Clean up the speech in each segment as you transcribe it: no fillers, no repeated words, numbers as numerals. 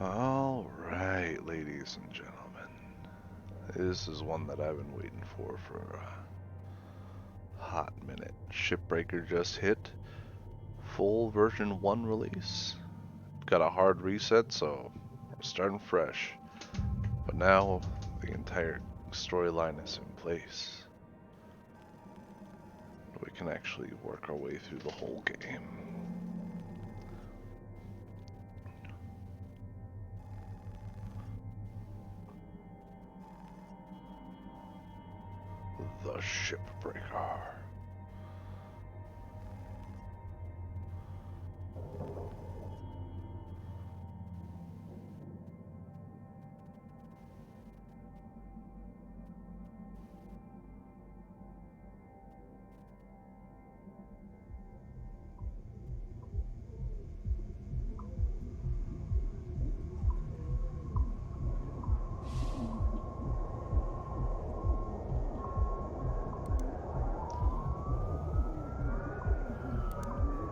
All right, ladies and gentlemen. This is one that I've been waiting for a hot minute. Shipbreaker just hit full version 1 release. Got a hard reset, so we're starting fresh. But now the entire storyline is in place. We can actually work our way through the whole game. The Shipbreaker.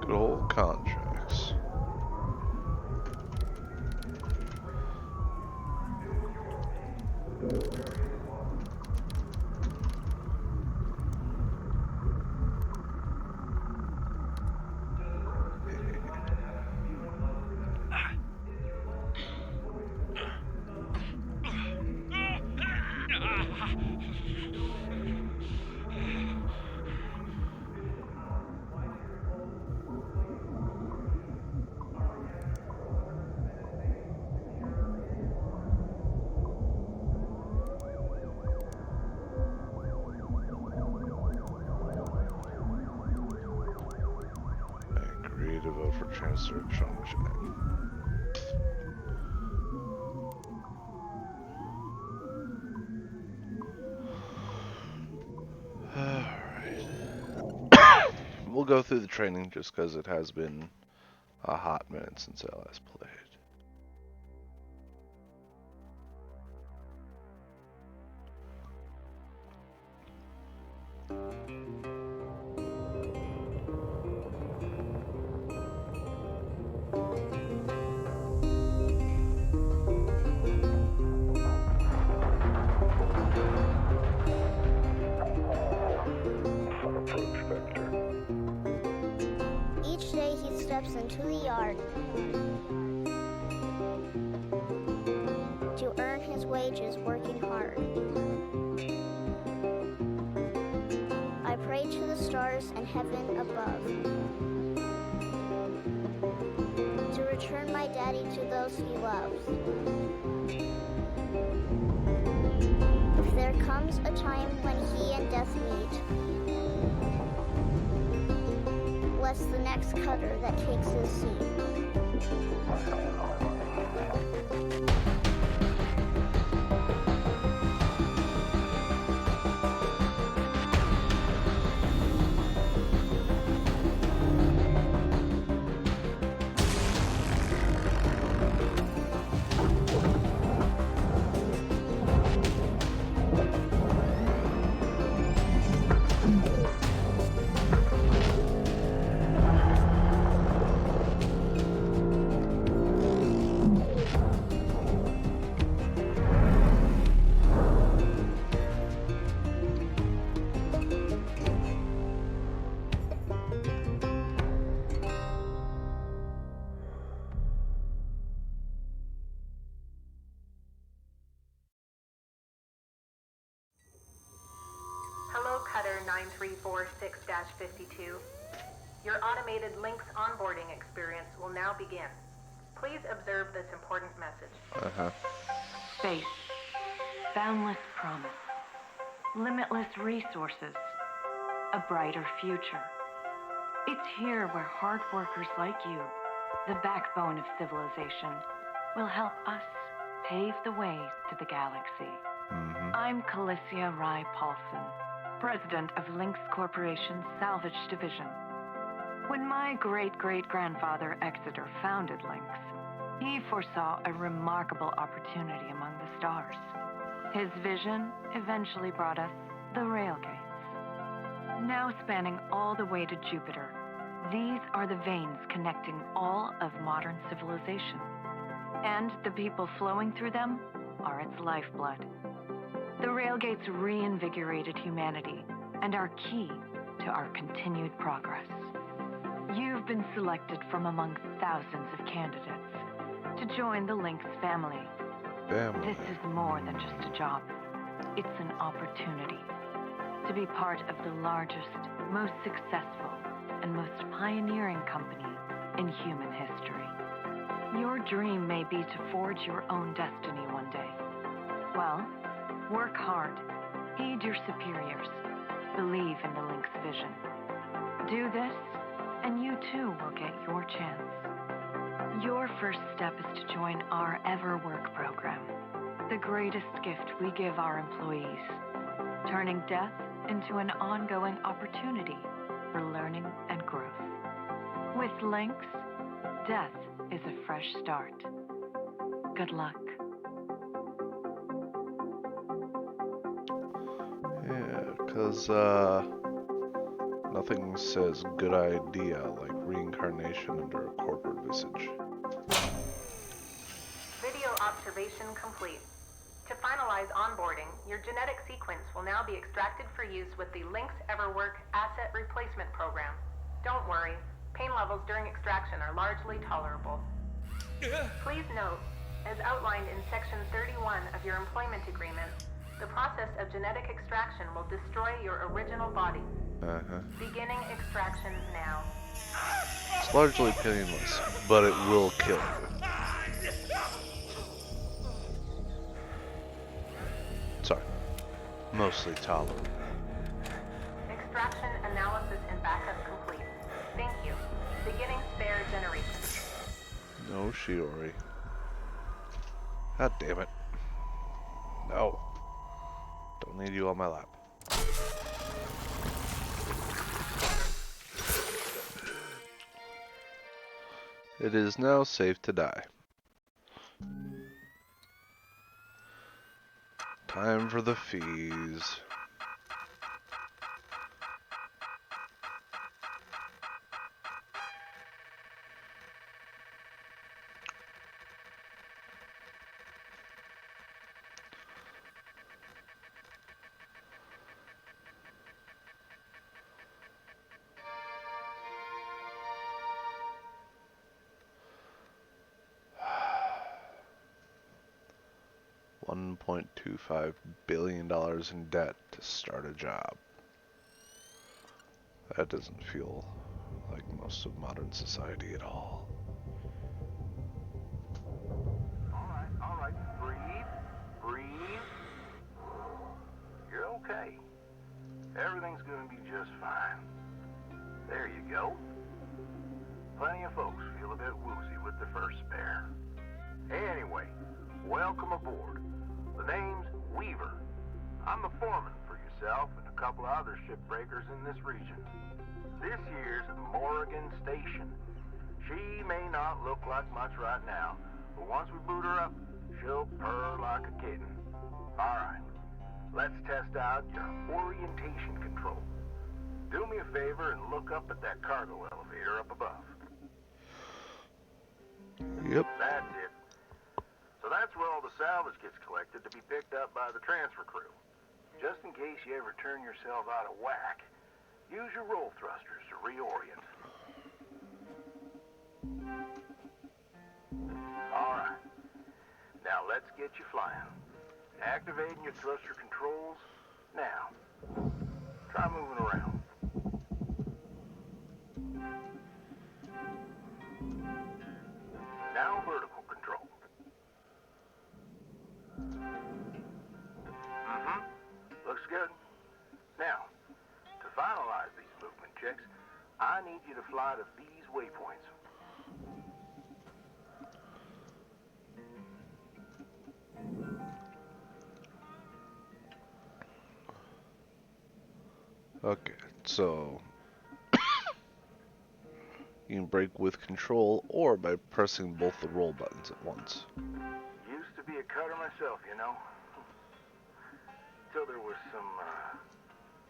Good old contracts. Agree to vote for Chancellor Chongcheng. Alright. We'll go through the training just because it has been a hot minute since I last played. Each day he steps into the yard to earn his wages working hard. I pray to the stars and heaven above to return my daddy to those he loves. If there comes a time when he and death meet, bless the next cutter that takes his seat. Hello, Cutter 9346-52. Your automated Lynx onboarding experience will now begin. Please observe this important message. Space. Boundless promise. Limitless resources. A brighter future. It's here where hard workers like you, the backbone of civilization, will help us pave the way to the galaxy. I'm Calicia Rai Paulson, president of Lynx Corporation's Salvage Division. When my great-great-grandfather Exeter founded Lynx, he foresaw a remarkable opportunity among the stars. His vision eventually brought us the Railgates. Now spanning all the way to Jupiter, these are the veins connecting all of modern civilization. And the people flowing through them are its lifeblood. The railgates reinvigorated humanity and are key to our continued progress. You've been selected from among thousands of candidates to join the Lynx family. This is more than just a job. It's an opportunity to be part of the largest, most successful, and most pioneering company in human history. Your dream may be to forge your own destiny one day. Well, work hard, heed your superiors, believe in the Lynx vision. Do this, and you too will get your chance. Your first step is to join our Ever Work program, the greatest gift we give our employees, turning death into an ongoing opportunity for learning and growth. With Lynx, death is a fresh start. Good luck. Yeah, 'cause nothing says good idea like reincarnation under a corporate visage. Video observation complete. To finalize onboarding, your genetic sequence will now be extracted for use with the Lynx EverWork Asset Replacement Program. Don't worry, pain levels during extraction are largely tolerable. Please note, as outlined in Section 31 of your employment agreement, the process of genetic extraction will destroy your original body. Beginning extraction now. It's largely painless, but it will kill you. Sorry. Mostly tolerable. Extraction analysis and backup complete. Thank you. Beginning spare generation. No, Shiori. God damn it. No. Don't need you on my lap. It is now safe to die. Time for the fees. $1.25 billion in debt to start a job. That doesn't feel like most of modern society at all. All right, breathe. You're okay. Everything's gonna be just fine. There you go. Plenty of folks feel a bit woozy with their first spare. Anyway, welcome aboard. The name's Weaver. I'm the foreman for yourself and a couple of other shipbreakers in this region. This here's Morrigan Station. She may not look like much right now, but once we boot her up, she'll purr like a kitten. Alright, let's test out your orientation control. Do me a favor and look up at that cargo elevator up above. Yep. That's it. So that's where all the salvage gets collected to be picked up by the transfer crew. Just in case you ever turn yourself out of whack, use your roll thrusters to reorient. Alright. Now let's get you flying. Activating your thruster controls now. Try moving around. Now vertical control. Looks good. Now, to finalize these movement checks, I need you to fly to these waypoints. Okay, so you can brake with control or by pressing both the roll buttons at once. Used to be a cutter myself, you know. Till there was some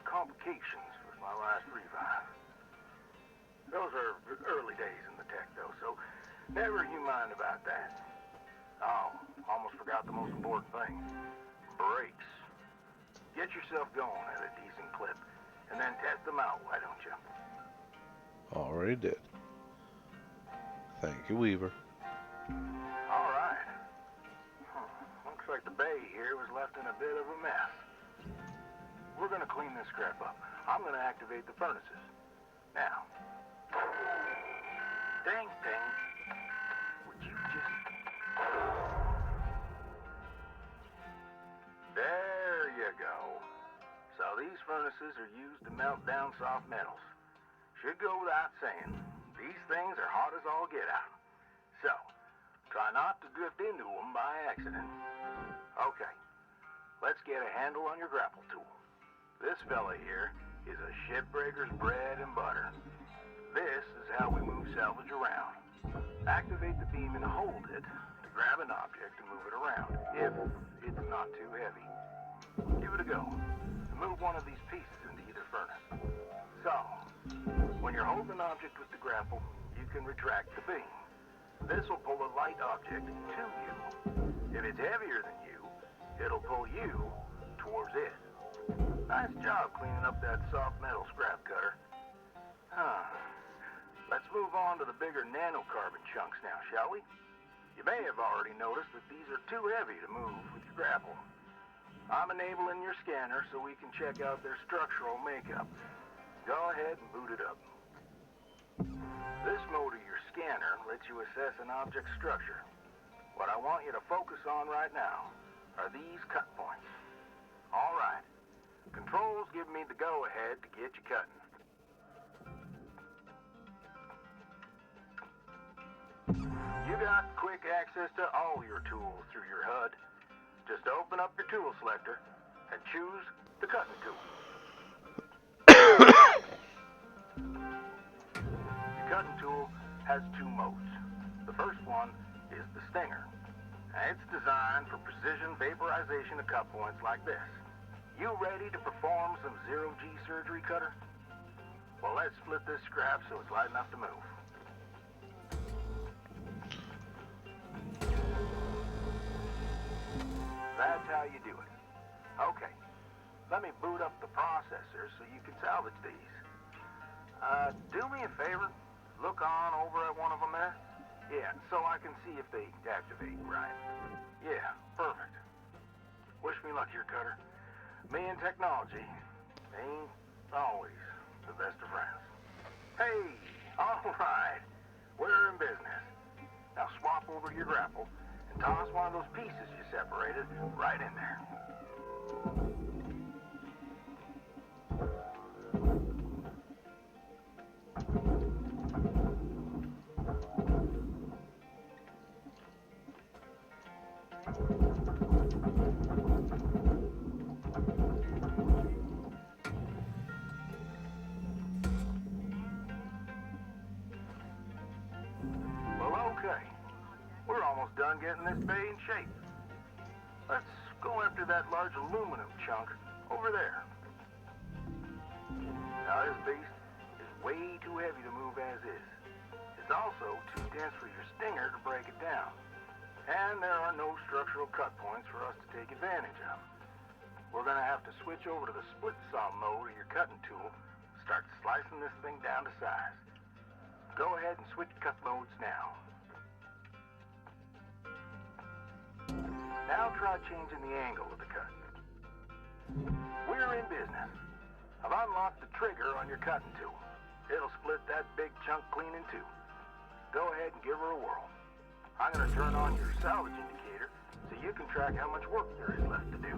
complications with my last revive. Those are early days in the tech, though, so never you mind about that. Oh, almost forgot the most important thing. Brakes. Get yourself going at a decent clip, and then test them out, why don't you? Already did. Thank you, Weaver. All right. Looks like the bay here was left in a bit of a mess. We're gonna clean this crap up. I'm gonna activate the furnaces. Now. Dang thing. Would you just... There you go. So these furnaces are used to melt down soft metals. Should go without saying. These things are hot as all get out. So, try not to drift into them by accident. Okay, let's get a handle on your grapple tool. This fella here is a Shipbreaker's bread and butter. This is how we move salvage around. Activate the beam and hold it to grab an object and move it around, if it's not too heavy. Give it a go. Move one of these pieces into either furnace. So, when you're holding an object with the grapple, you can retract the beam. This will pull a light object to you. If it's heavier than you, it'll pull you towards it. Nice job cleaning up that soft metal scrap cutter. Let's move on to the bigger nanocarbon chunks now, shall we? You may have already noticed that these are too heavy to move with your grapple. I'm enabling your scanner so we can check out their structural makeup. Go ahead and boot it up. This mode of your scanner lets you assess an object's structure. What I want you to focus on right now are these cut points. All right. Controls give me the go-ahead to get you cutting. You got quick access to all your tools through your HUD. Just open up your tool selector and choose the cutting tool. The cutting tool has two modes. The first one is the Stinger. It's designed for precision vaporization of cut points like this. You ready to perform some zero-G surgery, Cutter? Well, let's split this scrap so it's light enough to move. That's how you do it. Okay, let me boot up the processor so you can salvage these. Do me a favor, look on over at one of them there. Yeah, so I can see if they activate right. Yeah, perfect. Wish me luck here, Cutter. Me and technology ain't always the best of friends. Hey, all right, we're in business. Now swap over to your grapple and toss one of those pieces you separated right in there. Well, okay. We're almost done getting this bay in shape. Let's go after that large aluminum chunk over there. Now, this beast is way too heavy to move as is. It's also too dense for your Stinger to break it down. And there are no structural cut points for us to take advantage of. We're going to have to switch over to the split saw mode of your cutting tool, start slicing this thing down to size. Go ahead and switch cut modes now. Now try changing the angle of the cut. We're in business. I've unlocked the trigger on your cutting tool. It'll split that big chunk clean in two. Go ahead and give her a whirl. I'm going to turn on your salvage indicator so you can track how much work there is left to do.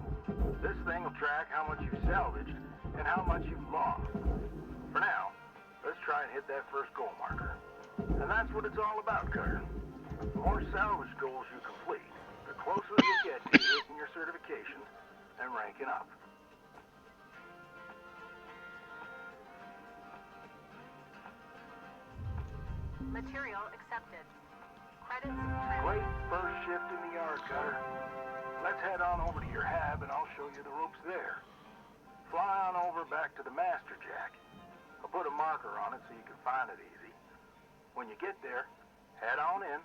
This thing will track how much you've salvaged and how much you've lost. For now, let's try and hit that first goal marker. And that's what it's all about, Cutter. The more salvage goals you complete, the closer you get to hitting your certifications and ranking up. Material accepted. Credits Great first shift in the yard, Cutter. Let's head on over to your hab and I'll show you the ropes there. Fly on over back to the master jack. I'll put a marker on it so you can find it easy. When you get there, head on in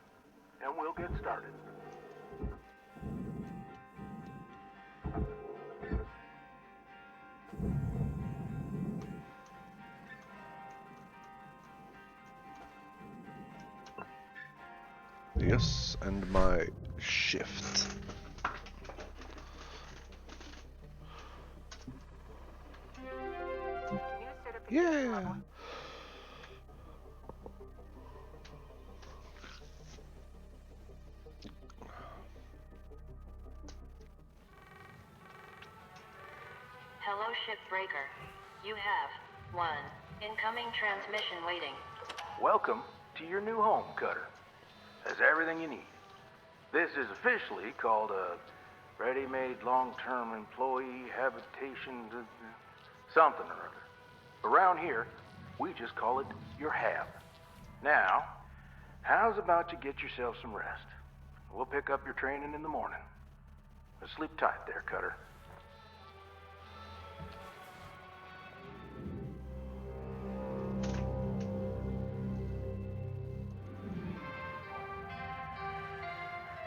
and we'll get started. Yes, and my shift. New certification Yeah. level. Hello, Shipbreaker. You have one incoming transmission waiting. Welcome to your new home, Cutter. Has everything you need. This is officially called a ready-made long-term employee habitation something or other. Around here, we just call it your hab. Now, how's about you get yourself some rest? We'll pick up your training in the morning. Sleep tight there, Cutter.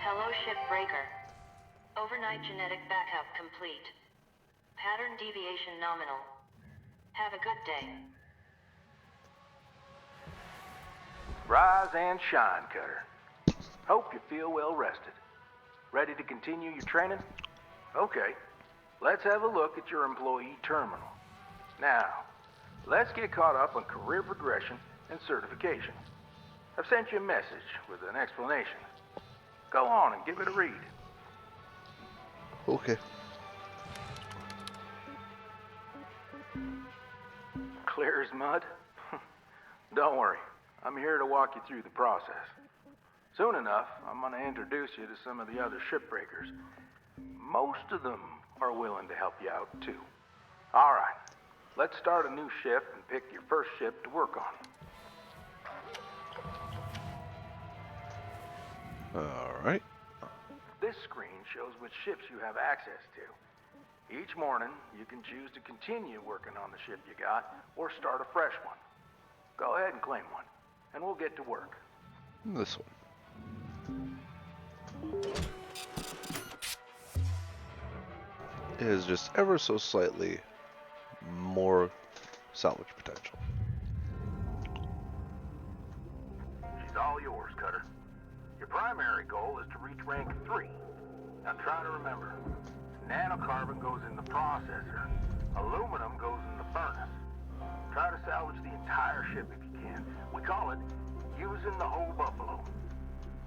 Hello, Shipbreaker. Overnight genetic backup complete. Pattern deviation nominal. Have a good day. Rise and shine, Cutter. Hope you feel well rested. Ready to continue your training? Okay, let's have a look at your employee terminal. Now, let's get caught up on career progression and certification. I've sent you a message with an explanation. Go on and give it a read. Okay. Clear as mud? Don't worry, I'm here to walk you through the process. Soon enough, I'm going to introduce you to some of the other shipbreakers. Most of them are willing to help you out, too. All right, let's start a new shift and pick your first ship to work on. Alright. This screen shows which ships you have access to. Each morning, you can choose to continue working on the ship you got or start a fresh one. Go ahead and claim one, and we'll get to work. This one. It is just ever so slightly more salvage potential. She's all yours, Cutter. Your primary goal is to reach rank 3. Now try to remember, nanocarbon goes in the processor, aluminum goes in the furnace. Try to salvage the entire ship if you can. We call it using the whole buffalo.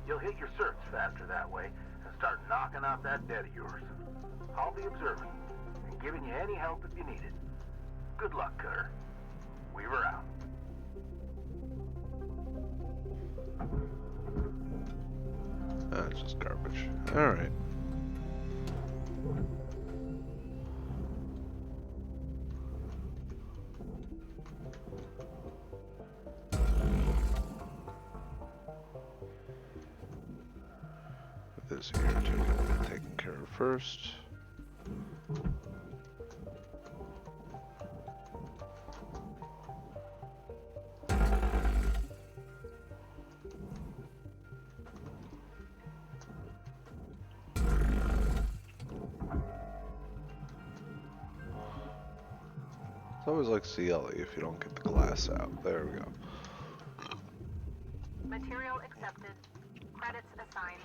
You'll hit your certs faster that way and start knocking out that debt of yours. I'll be observing and giving you any help if you need it. Good luck, Cutter. Weaver out. That's just garbage. Alright. This here to get taken care of first. It's always like CLE if you don't get the glass out. There we go. Material accepted. Credits assigned.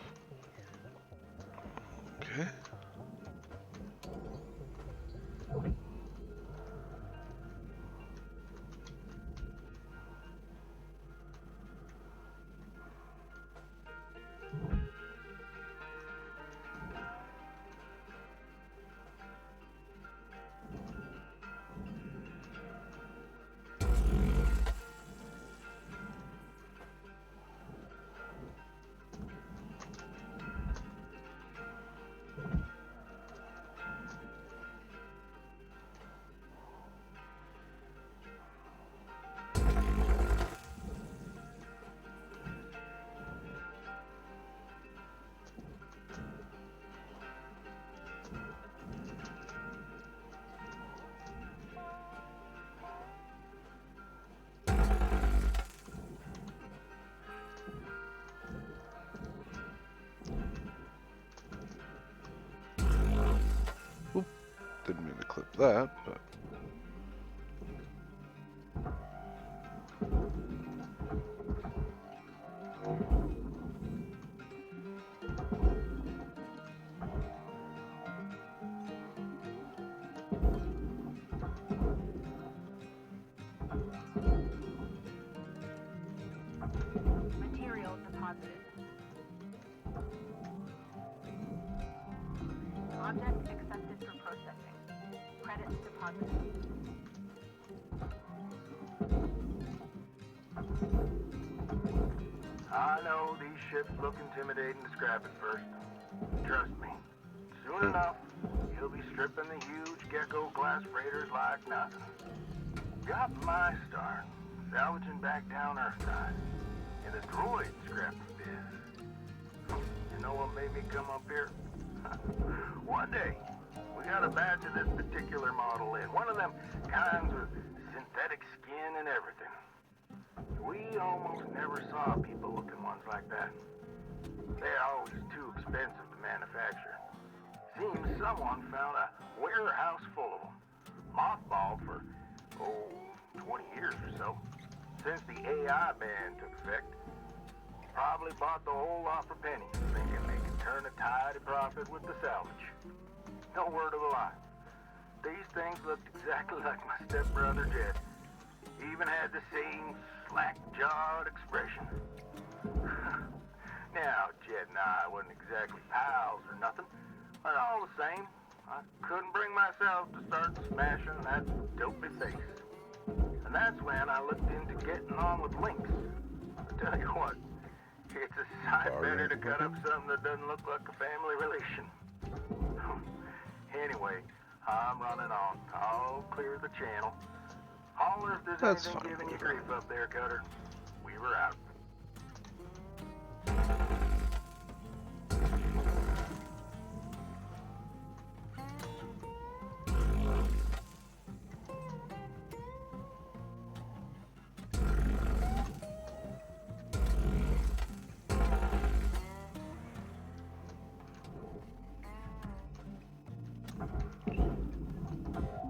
Okay. Didn't mean to clip that, but... deposited. Object accepted for processing. Credits deposited. I know these ships look intimidating to scrap at first. Trust me, soon enough, you'll be stripping the huge gecko glass freighters like nothing. Got my start, salvaging back down Earthside, in the droid scrapping biz. You know what made me come up here? One day, we got a batch of this particular model in. One of them kinds with synthetic skin and everything. We almost never saw people-looking ones like that. They're always too expensive to manufacture. Seems someone found a warehouse full of them, mothballed for, 20 years or so, since the AI ban took effect. Probably bought the whole lot for pennies, thinking they could turn a tidy profit with the salvage. No word of a lie. These things looked exactly like my stepbrother Jed. Even had the same slack-jawed expression. Now, Jed and I wasn't exactly pals or nothing, but all the same, I couldn't bring myself to start smashing that dopey face. And that's when I looked into getting on with Lynx. I tell you what, it's a sight better to cut up something that doesn't look like a family relation. Anyway, I'm running on. I'll clear the channel. Holler if there's That's anything fine, giving you Cleaver. grief up there, Cutter. We were out.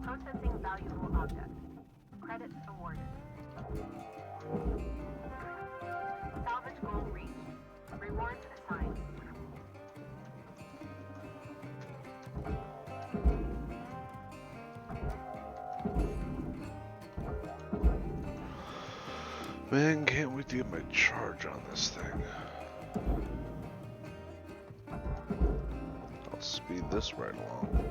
Processing valuable object. Credits awarded. Salvage goal reached. Rewards assigned. Man, can't wait to get my charge on this thing. I'll speed this right along.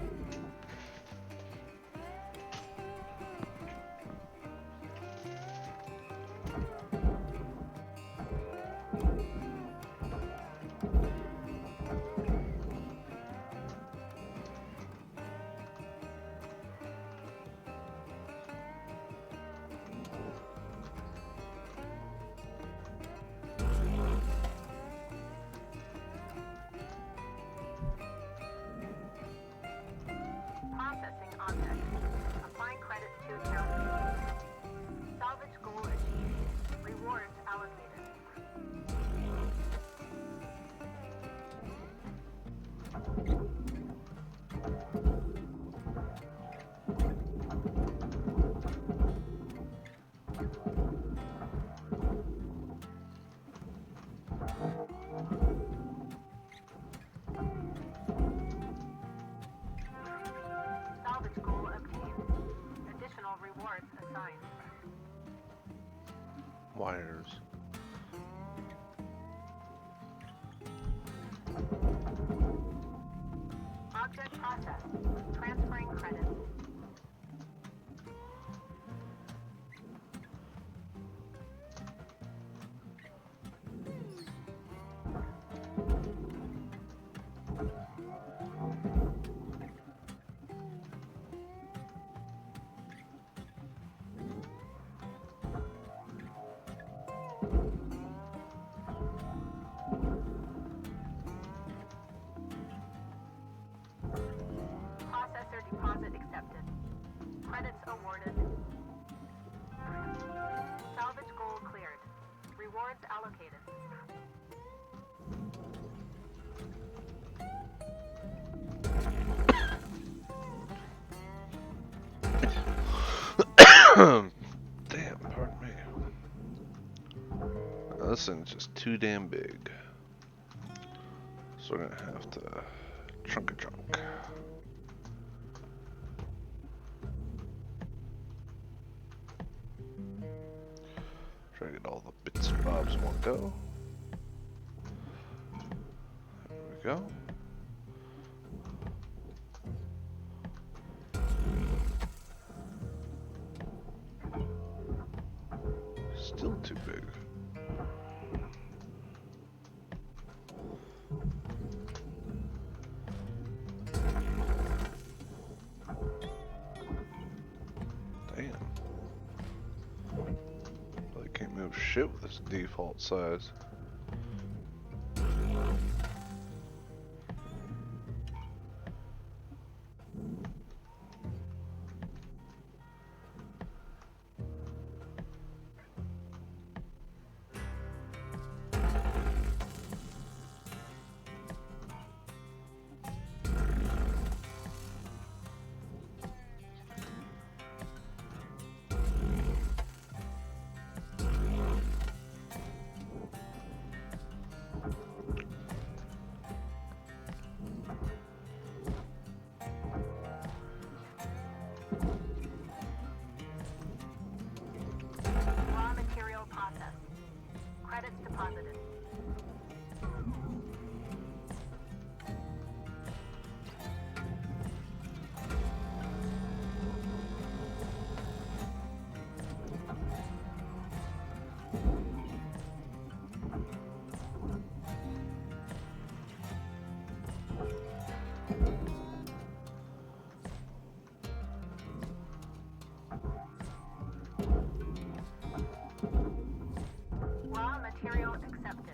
Processing object. Applying credits to account. Salvage goal achieved. Rewards allocated. Salvage goal obtained. Additional rewards assigned. Wires. Object processed. Transferring credits. Processor deposit accepted. Credits awarded. Salvage goal cleared. Rewards allocated. Damn, pardon me. This thing's just too damn big. So we're gonna have to trunk a trunk. Try to get all the bits and bobs in one go. go. Still too big. Damn. I can't move shit with this default size. Raw material processed. Credits deposited. Raw material accepted.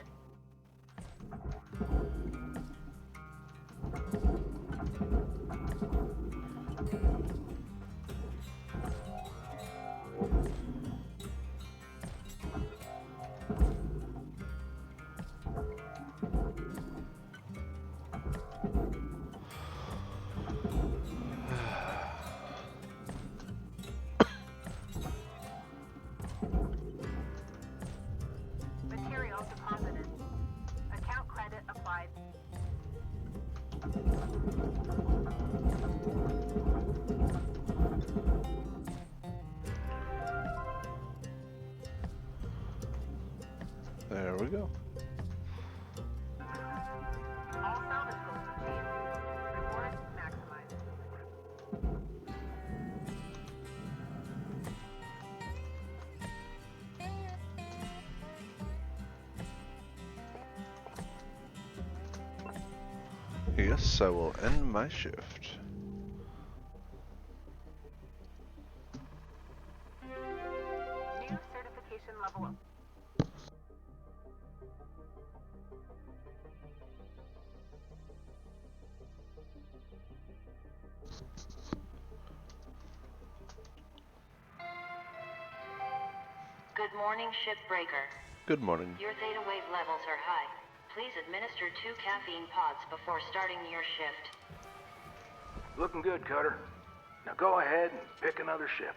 Material deposited. Account credit applied. There we go. All salvage goals received. Reward maximized. Yes, I will end my shift. New certification level up. Good morning, Shipbreaker. Good morning. Your theta wave levels are high. Please administer 2 caffeine pods before starting your shift. Looking good, Cutter. Now go ahead and pick another ship.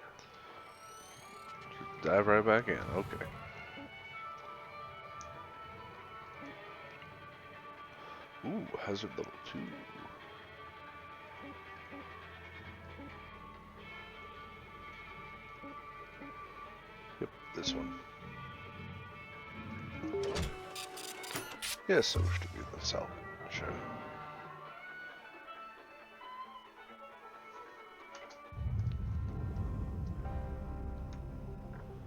Dive right back in. Okay. Ooh, hazard level 2. Yep, this one. Yes, I wish to be the salvage.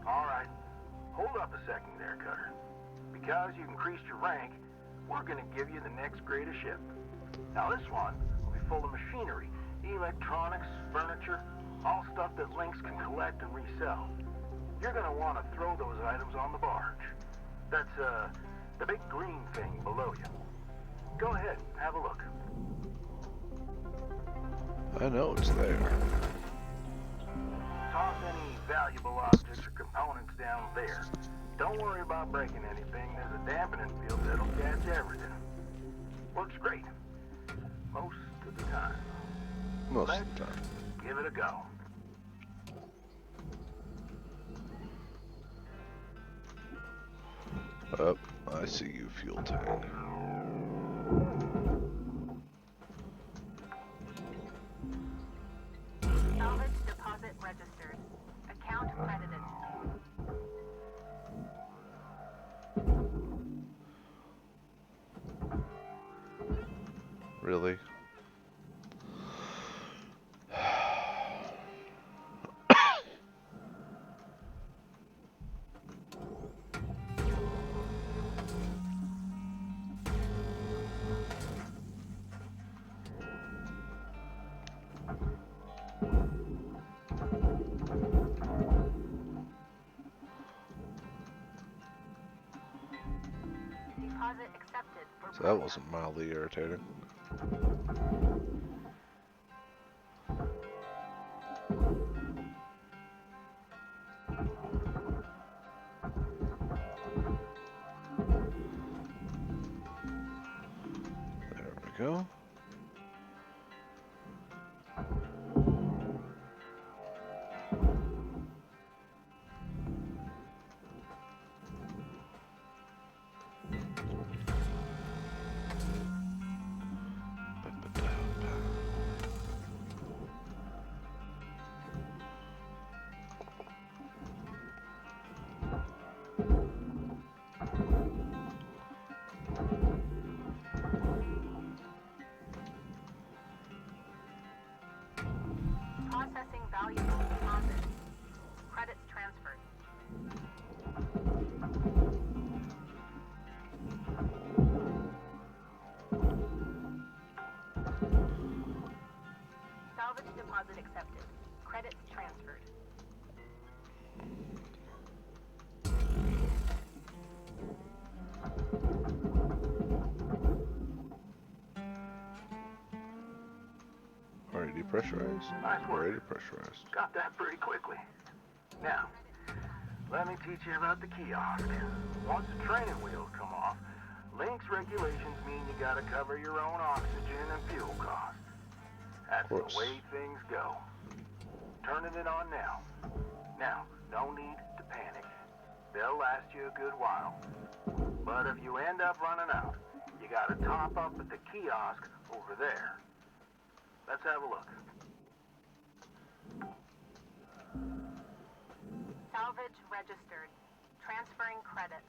All right. Hold up a second there, Cutter. Because you've increased your rank, we're gonna give you the next greatest ship. Now this one will be full of machinery, electronics, furniture, all stuff that Lynx can collect and resell. You're gonna want to throw those items on the barge. That's, the big green thing below you. Go ahead, have a look. I know it's there. Toss any valuable objects or components down there. Don't worry about breaking anything. There's a dampening field that'll catch everything. Works great. Most of the time. Most Let's of the time. give it a go. Up, I see you, fuel tank. Salvage deposit registered. Account credited. Really? Deposit accepted for So that wasn't mildly irritating. There we go. Processing valuable deposit. Credits transferred. Salvage deposit accepted. Credits transferred. Already depressurized? Nice work. Already depressurized. Got that pretty quickly. Now, let me teach you about the kiosk. Once the training wheels come off, Link's regulations mean you gotta cover your own oxygen and fuel costs. That's the course. way things go. Turning it on now. Now, no need to panic. They'll last you a good while. But if you end up running out, you gotta top up at the kiosk over there. Let's have a look. Salvage registered. Transferring credits.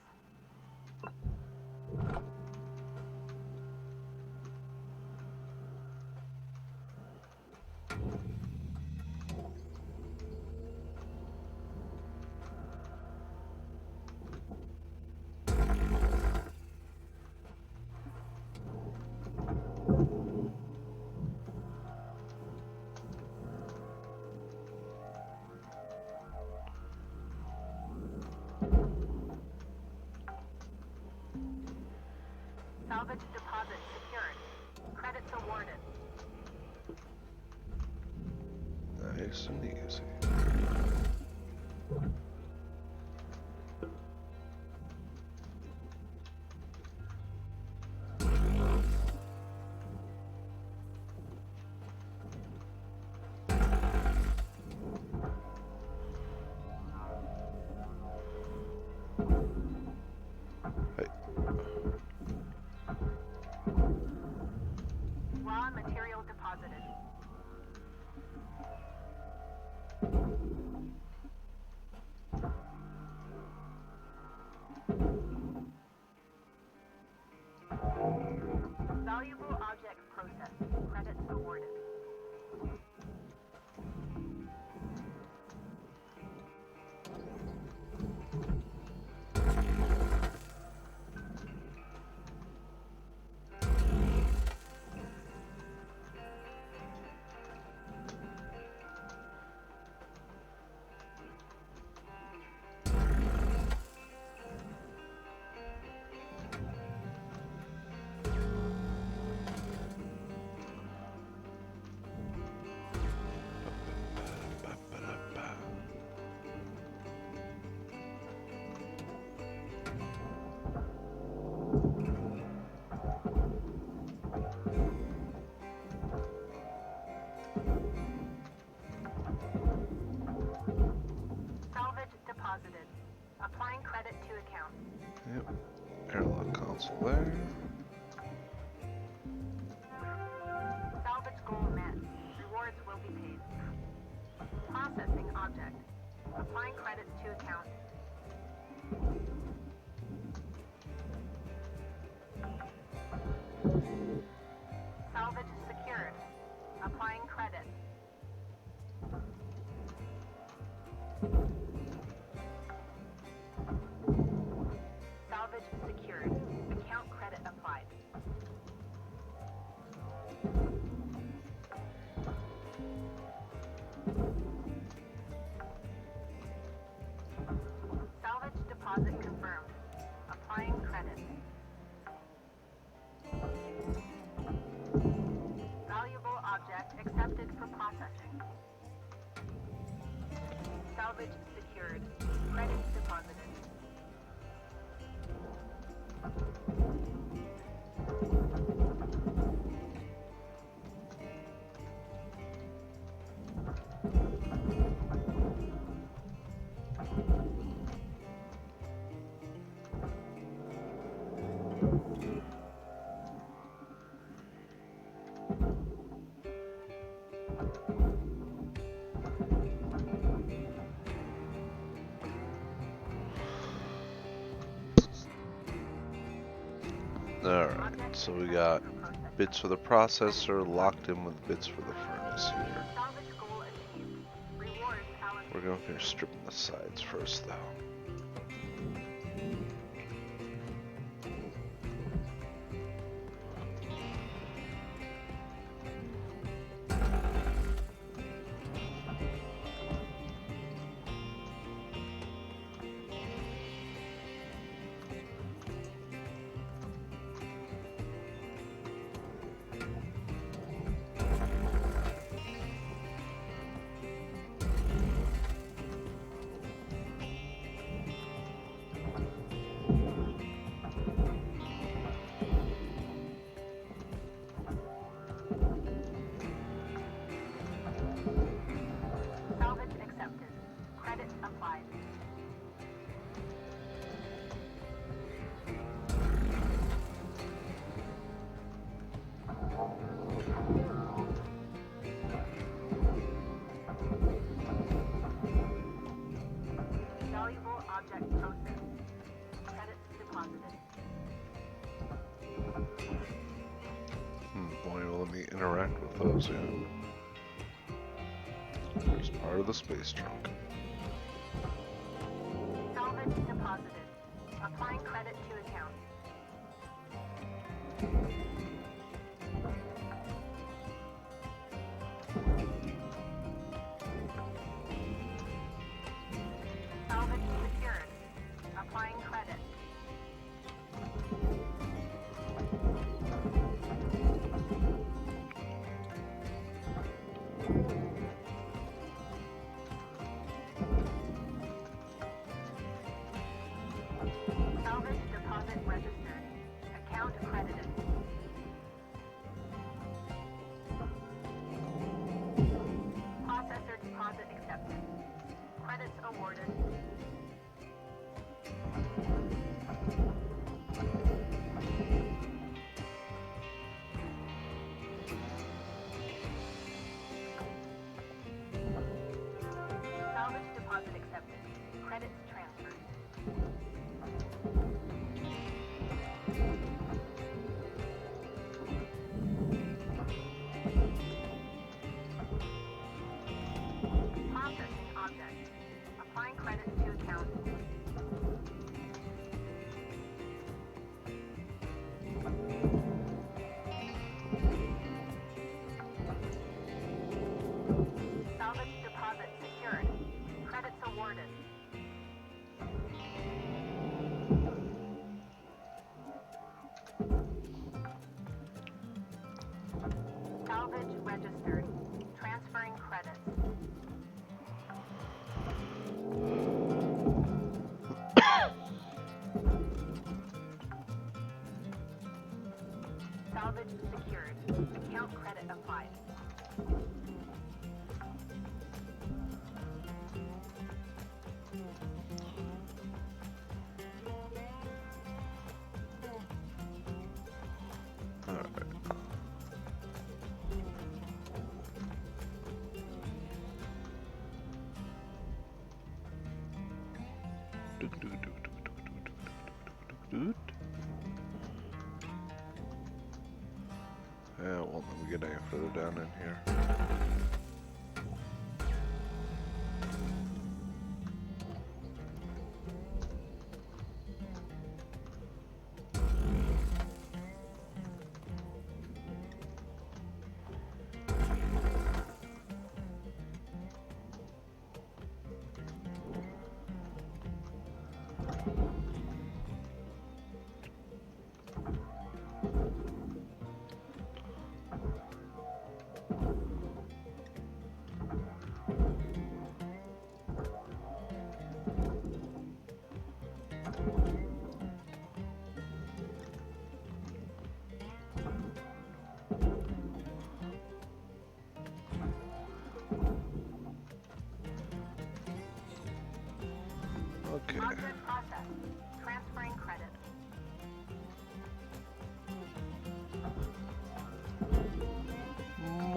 Salvage deposit secured. Credits awarded. Nice and easy. Hey. Raw material deposited. Valuable object processed. Credits awarded. Ba-ba-da-ba. Salvage deposited. Applying credit to account. Yep. Airlock console there. Salvage goal met. Rewards will be paid. Processing object. Applying credits to account. Alright, so we got bits for the processor locked in with bits for the furnace here. Salvage goal achieved. Rewards allocated. We're gonna finish stripping the sides first though. Salvage accepted. Credits applied. Valuable object processed. Credits deposited. Won't even let me interact with those yet. There's part of the space trunk. Salvage deposited. Applying credit to account. Salvage secured. Applying credit. Salvage deposit registered. Account credited. Processor deposit accepted. Credits awarded. Salvage deposit accepted. Credits transferred. Processing object. Applying credits to account. Salvage deposit secured. Credits awarded. Salvage registered. Transferring credits. Salvage secured. Account credit applied. Alright. Yeah, it won't let me get any further down in here.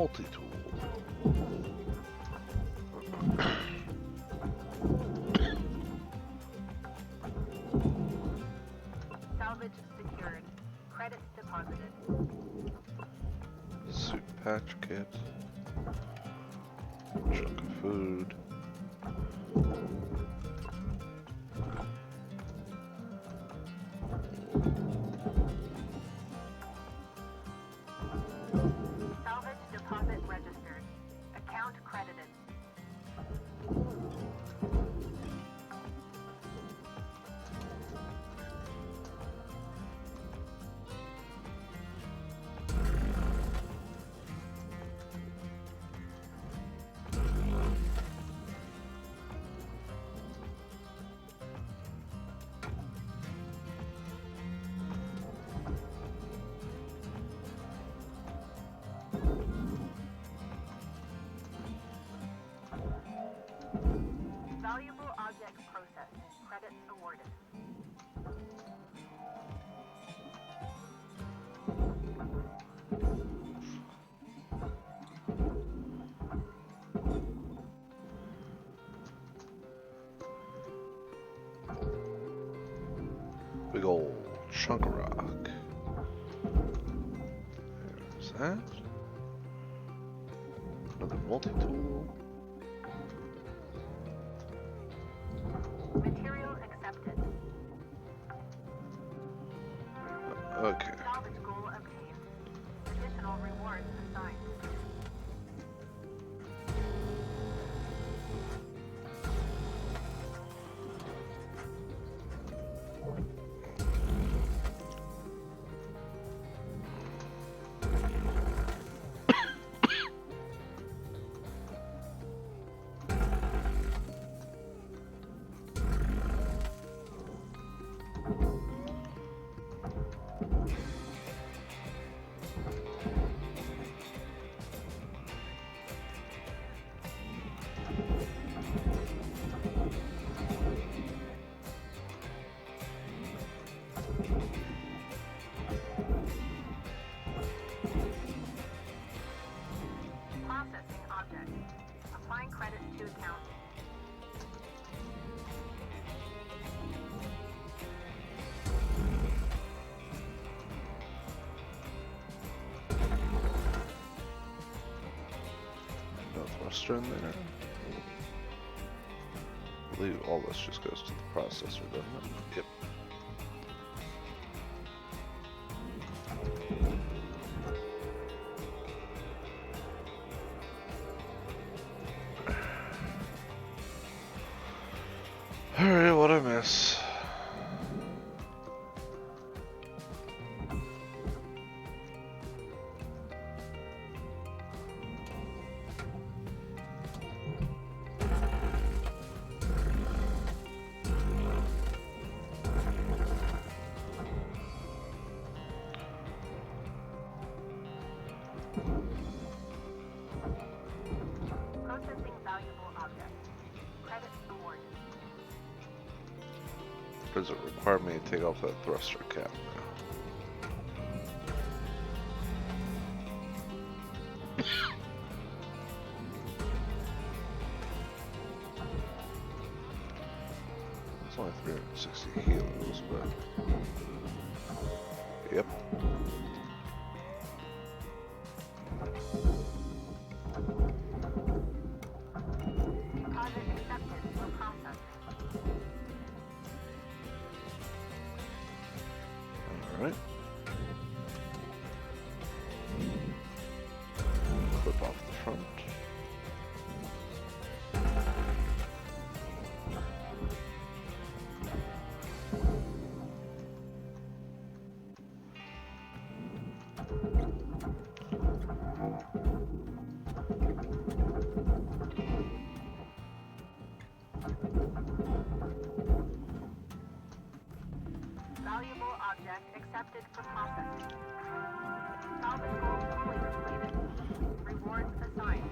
multi-tool. Salvage secured. Credits deposited. Suit patch kit. Chunk of food. Salvage deposit registered. Account credited. Valuable object processed. Credits awarded. Big old chunk of rock. There's that. Another multi-tool. Material accepted. Okay. Salvage goal obtained. Additional rewards assigned. Processing object. Applying credits to account. Northwestern there. I believe all this just goes to the processor, doesn't it? Yep. Alright, what'd I miss? Processing valuable object. Credits awarded. Does it require me to take off that thruster cap now? It's only 360 kilos, but... Yep. Deposit accepted for processing. Alright. Clip off the front. Valuable object accepted for processing. Salvage goal fully completed. Rewards assigned.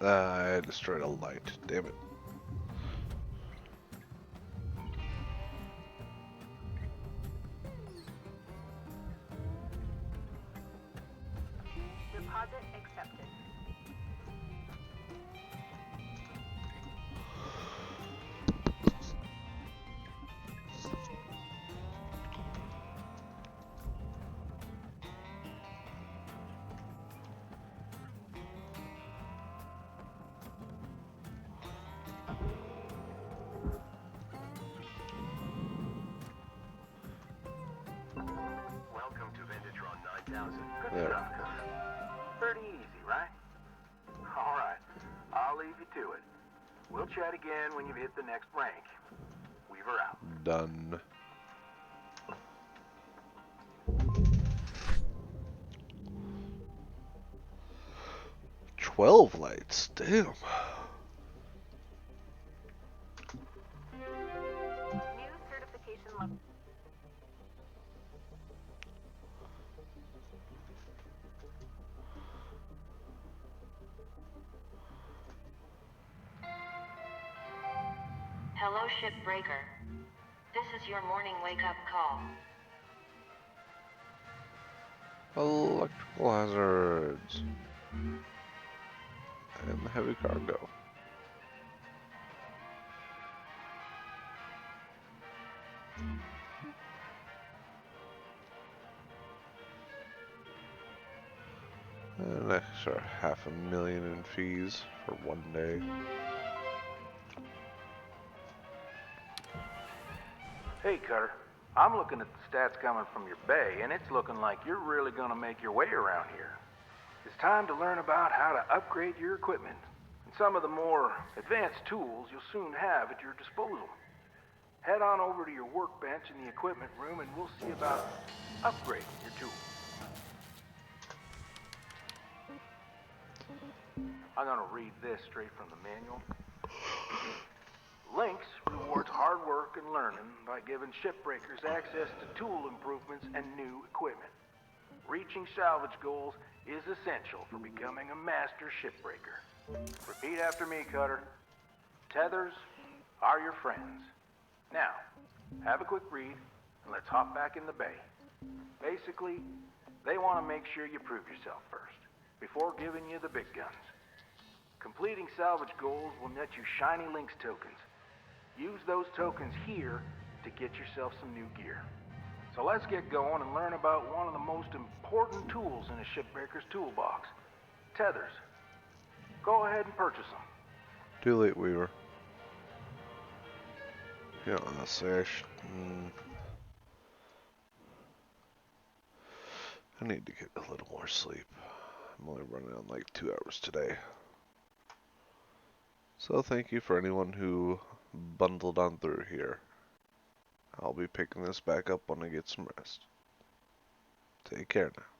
I destroyed a light. Damn it. Deposit accepted. Welcome to Vintatron 9000. Good There. stuff, Cutter. Pretty easy, right? All right. I'll leave you to it. We'll chat again when you've hit the next rank. Weaver out. Done. "12 lights, damn." New certification level. Hello, Shipbreaker. This is your morning wake-up call. Electrical hazards. And the heavy cargo. An extra $500,000 in fees for 1 day. Hey, Cutter. I'm looking at the stats coming from your bay, and it's looking like you're really gonna make your way around here. It's time to learn about how to upgrade your equipment and some of the more advanced tools you'll soon have at your disposal. Head on over to your workbench in the equipment room and we'll see about upgrading your tools. I'm gonna read this straight from the manual. Lynx rewards hard work and learning by giving shipbreakers access to tool improvements and new equipment. Reaching salvage goals is essential for becoming a master shipbreaker. Repeat after me, Cutter. Tethers are your friends. Now, have a quick read, and let's hop back in the bay. Basically, they want to make sure you prove yourself first, before giving you the big guns. Completing salvage goals will net you shiny Lynx tokens. Use those tokens here to get yourself some new gear. So let's get going and learn about one of the most important tools in a shipbreaker's toolbox, tethers. Go ahead and purchase them. Too late, Weaver. Yeah, honestly, I need to get a little more sleep. I'm only running on like 2 hours today. So thank you for anyone who bundled on through here. I'll be picking this back up when I get some rest. Take care now.